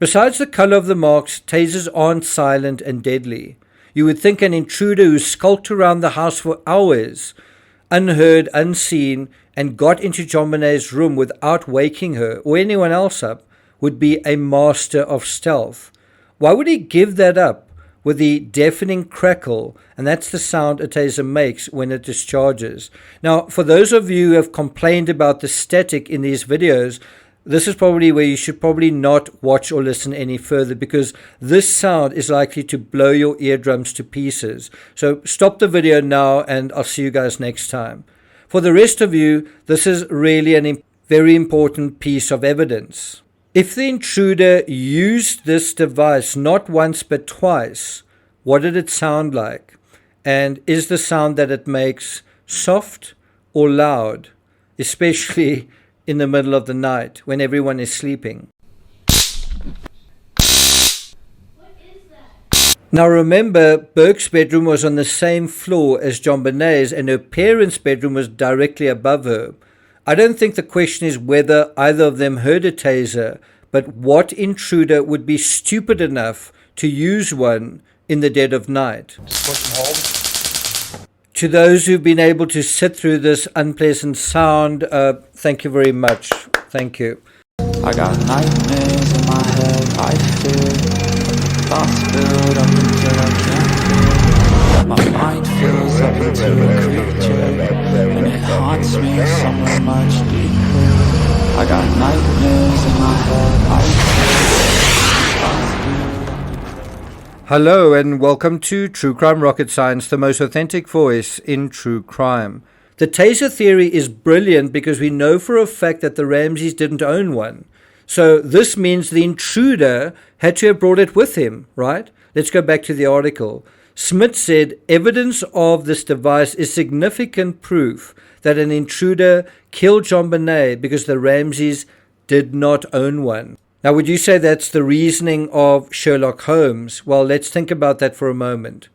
Besides the color of the marks, tasers aren't silent and deadly. You would think an intruder who skulked around the house for hours, unheard, unseen, and got into JONBENET's room without waking her or anyone else up would be a master of stealth. Why would he give that up with the deafening crackle? And that's the sound a taser makes when it discharges. Now, for those of you who have complained about the static in these videos, this is probably where you should probably not watch or listen any further, because this sound is likely to blow your eardrums to pieces. So stop the video now and I'll see you guys next time. For the rest of you, this is really a very important piece of evidence. If the intruder used this device not once but twice, what did it sound like? And is the sound that it makes soft or loud, especially in the middle of the night when everyone is sleeping? What is that? Now remember, Burke's bedroom was on the same floor as JONBENET's, and her parents' bedroom was directly above her. I don't think the question is whether either of them heard a taser, but what intruder would be stupid enough to use one in the dead of night? To those who've been able to sit through this unpleasant sound, thank you very much. Thank you. I got nightmares in my head, I fear thoughts build up until I can't feel. My mind fills up into a creature, and it haunts me somewhere much deeper. I got nightmares in my head, I fear. Hello and welcome to True Crime Rocket Science, the most authentic voice in true crime. The taser theory is brilliant because we know for a fact that the Ramseys didn't own one. So this means the intruder had to have brought it with him, right? Let's go back to the article. Smit said evidence of this device is significant proof that an intruder killed JONBENET because the Ramseys did not own one. Now, would you say that's the reasoning of Sherlock Holmes? Well, let's think about that for a moment.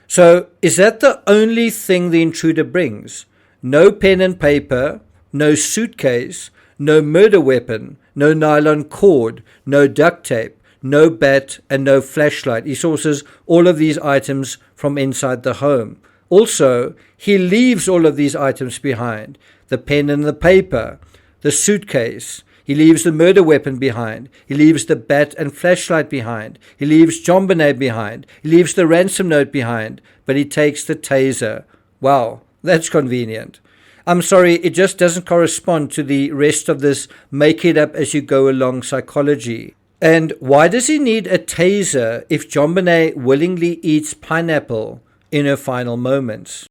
So, is that the only thing the intruder brings? No pen and paper, no suitcase, no murder weapon, no nylon cord, no duct tape, no bat, and no flashlight. He sources all of these items from inside the home. Also, he leaves all of these items behind. The pen and the paper, the suitcase. He leaves the murder weapon behind. He leaves the bat and flashlight behind. He leaves JONBENET behind. He leaves the ransom note behind. But he takes the taser. Wow, that's convenient. I'm sorry, it just doesn't correspond to the rest of this make it up as you go along psychology. And why does he need a taser if JONBENET willingly eats pineapple in her final moments?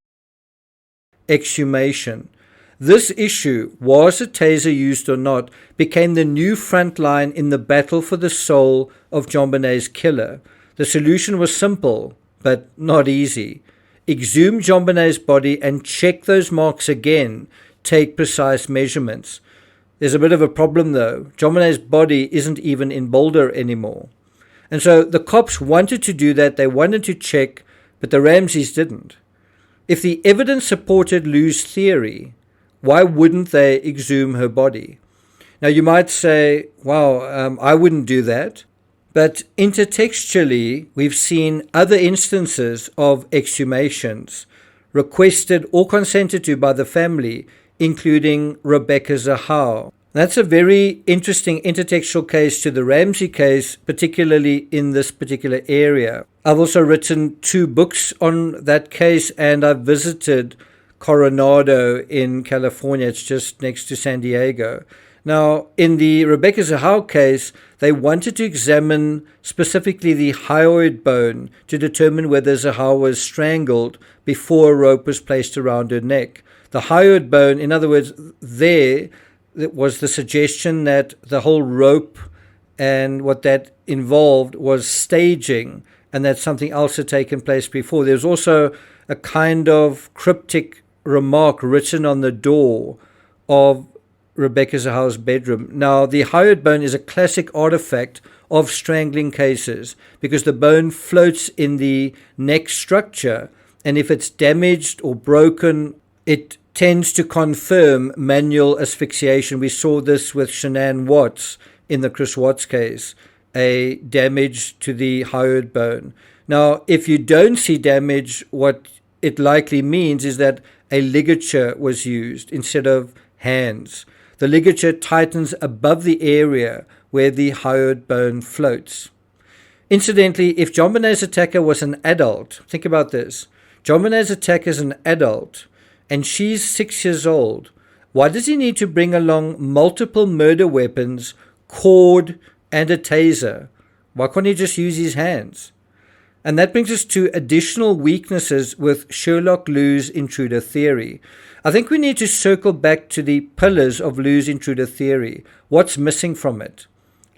Exhumation. This issue, was a taser used or not, became the new front line in the battle for the soul of JONBENET's killer. The solution was simple, but not easy. Exhume JONBENET's body and check those marks again. Take precise measurements. There's a bit of a problem though. JONBENET's body isn't even in Boulder anymore. And so the cops wanted to do that. They wanted to check, but the Ramseys didn't. If the evidence supported Lou's theory, why wouldn't they exhume her body? Now you might say, wow, I wouldn't do that. But intertextually, we've seen other instances of exhumations requested or consented to by the family, including Rebecca Zahau. That's a very interesting intertextual case to the Ramsey case, particularly in this particular area. I've also written 2 books on that case, and I've visited Coronado in California. It's just next to San Diego. Now, in the Rebecca Zahau case, they wanted to examine specifically the hyoid bone to determine whether Zahau was strangled before a rope was placed around her neck. The hyoid bone, in other words, there was the suggestion that the whole rope and what that involved was staging, and that something else had taken place before. There's also a kind of cryptic remark written on the door of Rebecca Zahau's bedroom. Now, the hyoid bone is a classic artifact of strangling cases because the bone floats in the neck structure, and if it's damaged or broken, it tends to confirm manual asphyxiation. We saw this with Shanann Watts in the Chris Watts case. a damage to the hyoid bone. Now, if you don't see damage, what it likely means is that a ligature was used instead of hands. The ligature tightens above the area where the hyoid bone floats. Incidentally, if JONBENET's attacker was an adult, think about this. JONBENET's attacker is an adult and she's 6 years old. Why does he need to bring along multiple murder weapons, cord, and a taser? Why can't he just use his hands? And that brings us to additional weaknesses with Sherlock Liu's intruder theory. I think we need to circle back to the pillars of Liu's intruder theory. What's missing from it?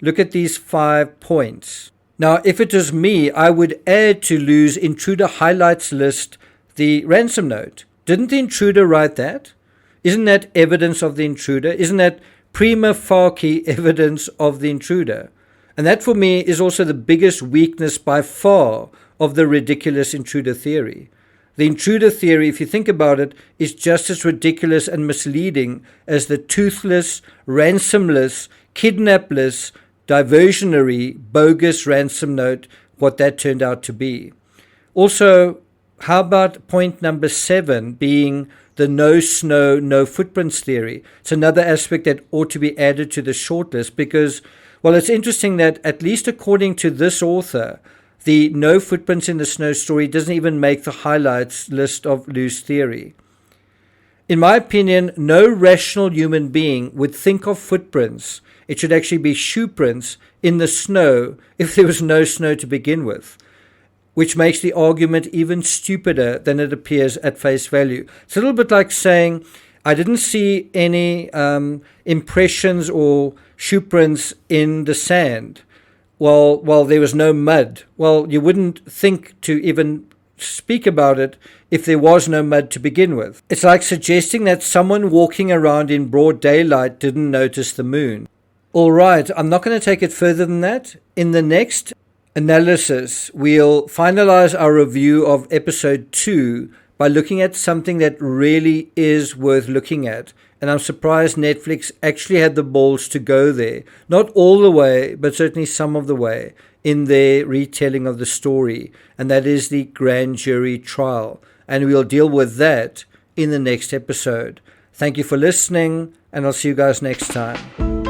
Look at these 5 points. Now, if it was me, I would add to Liu's intruder highlights list the ransom note. Didn't the intruder write that? Isn't that evidence of the intruder? Isn't that prima facie evidence of the intruder? And that for me is also the biggest weakness by far of the ridiculous intruder theory. The intruder theory, if you think about it, is just as ridiculous and misleading as the toothless, ransomless, kidnapless, diversionary, bogus ransom note, what that turned out to be. Also, how about point number 7 being the no snow, no footprints theory? It's another aspect that ought to be added to the shortlist because, well, it's interesting that at least according to this author, the no footprints in the snow story doesn't even make the highlights list of Liu's theory. In my opinion, no rational human being would think of footprints. It should actually be shoe prints in the snow if there was no snow to begin with, which makes the argument even stupider than it appears at face value. It's a little bit like saying, I didn't see any impressions or shoe prints in the sand. Well, there was no mud. Well, you wouldn't think to even speak about it if there was no mud to begin with. It's like suggesting that someone walking around in broad daylight didn't notice the moon. All right, I'm not going to take it further than that. In the next analysis, we'll finalize our review of episode 2 by looking at something that really is worth looking at. And I'm surprised Netflix actually had the balls to go there. Not all the way, but certainly some of the way in their retelling of the story. And that is the grand jury trial. And we'll deal with that in the next episode. Thank you for listening, and I'll see you guys next time.